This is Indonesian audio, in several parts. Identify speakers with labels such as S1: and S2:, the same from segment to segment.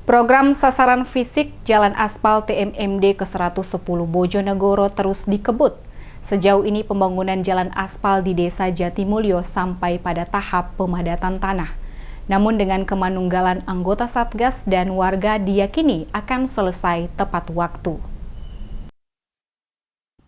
S1: Program sasaran fisik Jalan Aspal TMMD ke-110 Bojonegoro terus dikebut. Sejauh ini pembangunan jalan aspal di Desa Jatimulyo sampai pada tahap pemadatan tanah. Namun dengan kemanunggalan anggota Satgas dan warga diyakini akan selesai tepat waktu.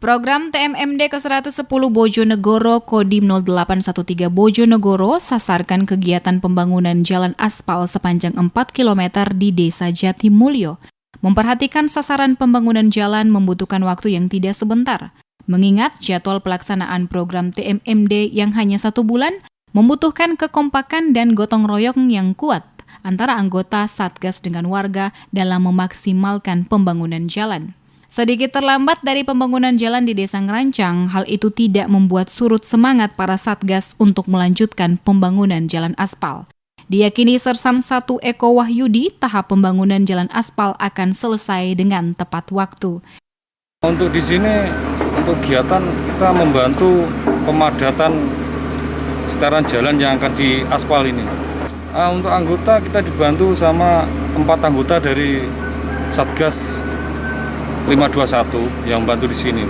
S1: Program TMMD ke-110 Bojonegoro Kodim 0813 Bojonegoro sasarkan kegiatan pembangunan jalan aspal sepanjang 4 km di Desa Jatimulyo. Memperhatikan sasaran pembangunan jalan membutuhkan waktu yang tidak sebentar. Mengingat jadwal pelaksanaan program TMMD yang hanya 1 bulan, membutuhkan kekompakan dan gotong royong yang kuat antara anggota Satgas dengan warga dalam memaksimalkan pembangunan jalan. Sedikit terlambat dari pembangunan jalan di Desa Ngerancang, hal itu tidak membuat surut semangat para Satgas untuk melanjutkan pembangunan jalan aspal. Diyakini Sersan 1 Eko Wahyudi, tahap pembangunan jalan aspal akan selesai dengan tepat waktu.
S2: Untuk di sini, untuk kegiatan kita membantu pemadatan setaran jalan yang akan di aspal ini. Untuk anggota kita dibantu sama 4 anggota dari Satgas 521 yang bantu di sini.